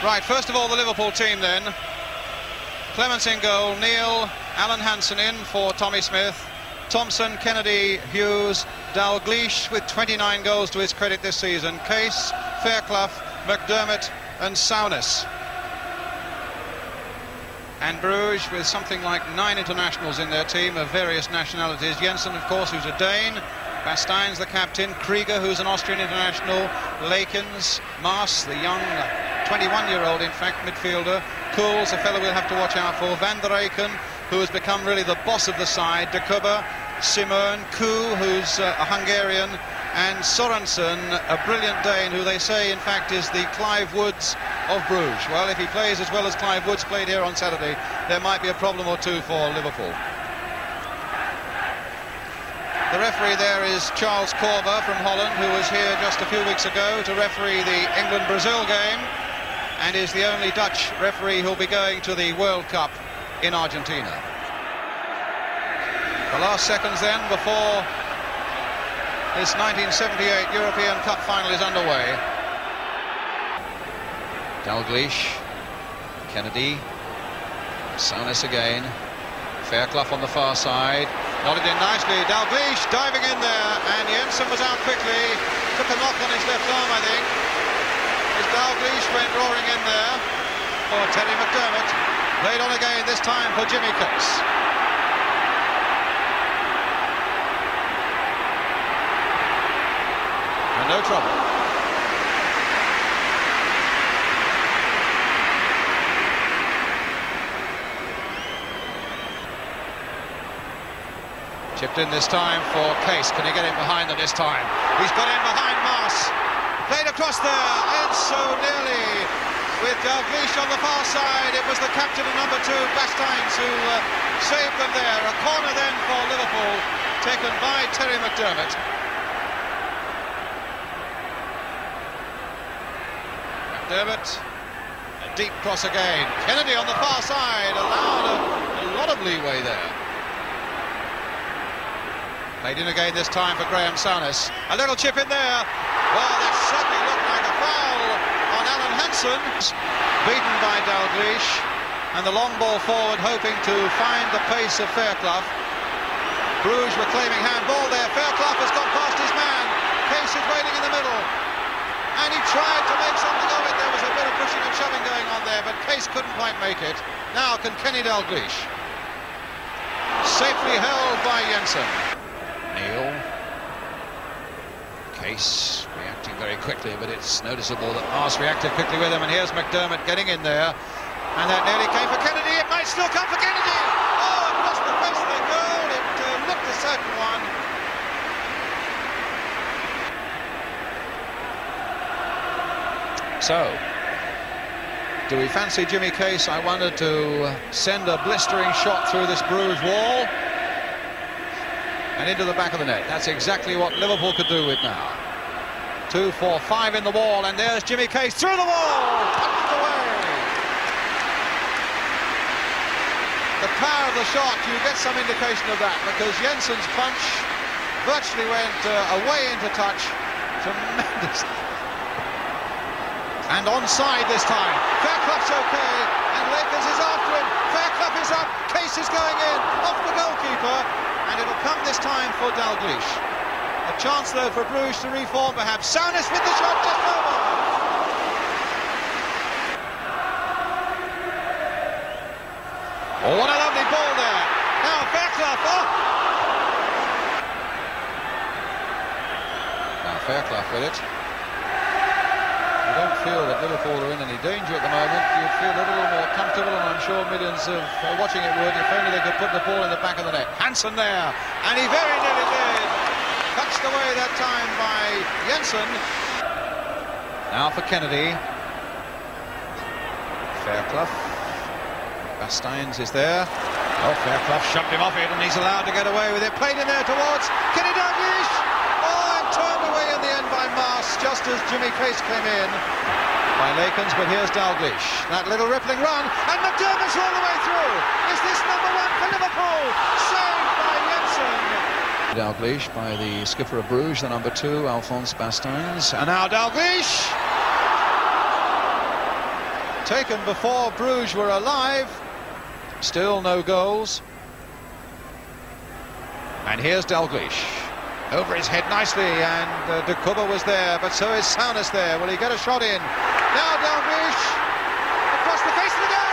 Right, first of all, the Liverpool team then. Clements in goal, Neil, Alan Hansen in for Tommy Smith, Thompson, Kennedy, Hughes, Dalglish with 29 goals to his credit this season, Case, Fairclough, McDermott and Souness. And Bruges with something like 9 internationals in their team of various nationalities. Jensen, of course, who's a Dane, Basteins, the captain, Krieger, who's an Austrian international, Lakens, Maas, the young 21-year-old, in fact, midfielder, Kools, a fellow we'll have to watch out for, Van der Eycken, who has become really the boss of the side, De Kubber, Simone, Koo, who's a Hungarian, and Sorensen, a brilliant Dane, who they say, in fact, is the Clive Woods of Bruges. Well, if he plays as well as Clive Woods played here on Saturday, there might be a problem or two for Liverpool. The referee there is Charles Corver from Holland, who was here just a few weeks ago to referee the England-Brazil game, and is the only Dutch referee who'll be going to the World Cup in Argentina. The last seconds then before this 1978 European Cup final is underway. Dalglish, Kennedy, Souness again, Fairclough on the far side, nodded in nicely, Dalglish diving in there, and Jensen was out quickly, took a knock on his left arm, I think, as Dalglish went roaring in there for Terry McDermott, played on again, this time for Jimmy Case. And no trouble. Chipped in this time for Case. Can he get in behind them this time? He's got in behind Maas. Played across there, and so nearly with Dalglish on the far side. It was the captain of number 2, Basteins, who saved them there. A corner then for Liverpool, taken by Terry McDermott. McDermott, a deep cross again. Kennedy on the far side, allowed a lot of leeway there. Played in again this time for Graham Souness. A little chip in there. Well, that certainly looked like a foul on Alan Hansen. Beaten by Dalglish. And the long ball forward, hoping to find the pace of Fairclough. Bruges were claiming handball there. Fairclough has got past his man. Case is waiting in the middle. And he tried to make something of it. There was a bit of pushing and shoving going on there, but Case couldn't quite make it. Now can Kenny Dalglish. Safely held by Jensen. Neil, Case reacting very quickly, but it's noticeable that Maas reacted quickly with him, and here's McDermott getting in there, and that nearly came for Kennedy. It might still come for Kennedy. Oh, across the face of the goal. It looked a certain one. So, do we fancy Jimmy Case, I wonder, to send a blistering shot through this Bruges wall and into the back of the net? That's exactly what Liverpool could do with now. 2, 4, 5 in the wall, and there's Jimmy Case through the wall, punched away. The power of the shot, you get some indication of that, because Jensen's punch virtually went away into touch. Tremendous. And onside this time. Fairclough's okay, and Lakens is after him. Fairclough is up, Case is going in, off the goalkeeper, and it'll come this time for Dalglish. A chance, though, for Bruges to reform, perhaps. Souness with the shot just over. Oh, what a lovely ball there. Now Fairclough. Oh. Now Fairclough with it. You don't feel that Liverpool are in any danger at the moment. You'd feel a little more comfortable, and I'm sure millions of watching it would, if only they could put the ball in the back of the net. Hansen there, and he very nearly did. Touched away that time by Jensen. Now for Kennedy. Fairclough. Basteins is there. Oh, Fairclough shoved him off it, and he's allowed to get away with it. Played in there towards Kenny Dalglish. Oh, and turned away in the end by Maas, just as Jimmy Case came in by Lakens, but here's Dalglish. That little rippling run, and McDermott's all the way through. Is this number 1 for Liverpool? Saved by Jensen. Dalglish by the skipper of Bruges, the number 2, Alphonse Basteins. And now Dalglish. taken before Bruges were alive. Still no goals. And here's Dalglish. Over his head nicely, and De Cubber was there, but so is Souness there. Will he get a shot in? Now Dalglish, across the face of the goal!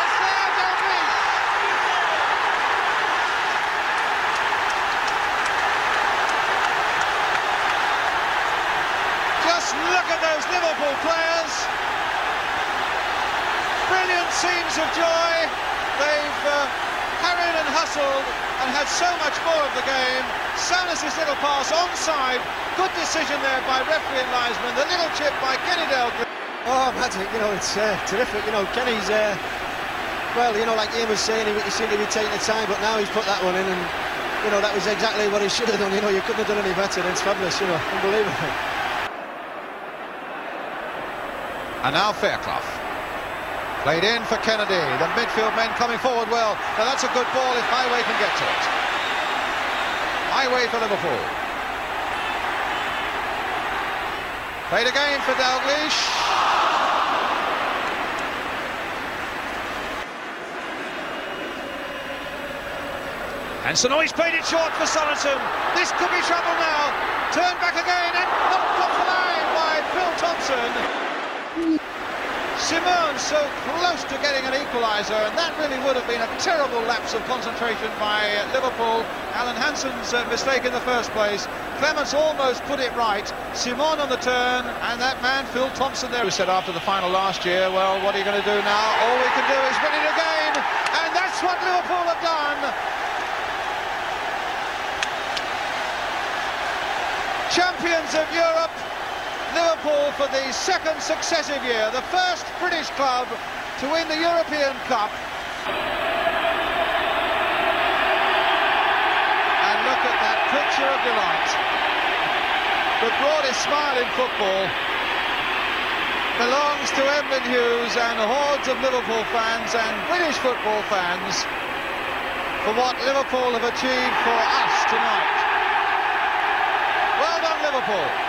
It's there, Dalglish! Just look at those Liverpool players. Brilliant scenes of joy. They've harried and hustled and had so much more of the game. Souness' little pass onside. Good decision there by referee and linesman. The little chip by Kenny Dalglish. Oh, magic, you know, it's terrific. You know, Kenny's, well, you know, like Ian was saying, he seemed to be taking the time, but now he's put that one in, and, you know, that was exactly what he should have done. You know, you couldn't have done any better. It's fabulous, you know, unbelievable. And now Fairclough. Played in for Kennedy. The midfield men coming forward well. Now that's a good ball if Highway can get to it. Highway for Liverpool. Played again for Dalglish. And Sonoy's played it short for Sorensen. This could be trouble now. Turn back again and knocked off the line by Phil Thompson. Simone so close to getting an equaliser, and that really would have been a terrible lapse of concentration by Liverpool. Alan Hansen's mistake in the first place. Clements almost put it right. Simone on the turn, and that man, Phil Thompson there, who said after the final last year, well, what are you going to do now? All we can do is win it again, and that's what Liverpool have done. Champions of Europe, Liverpool for the second successive year, the first British club to win the European Cup. And look at that picture of delight. The broadest smile in football belongs to Edmund Hughes and hordes of Liverpool fans and British football fans for what Liverpool have achieved for us tonight. Well done, Liverpool.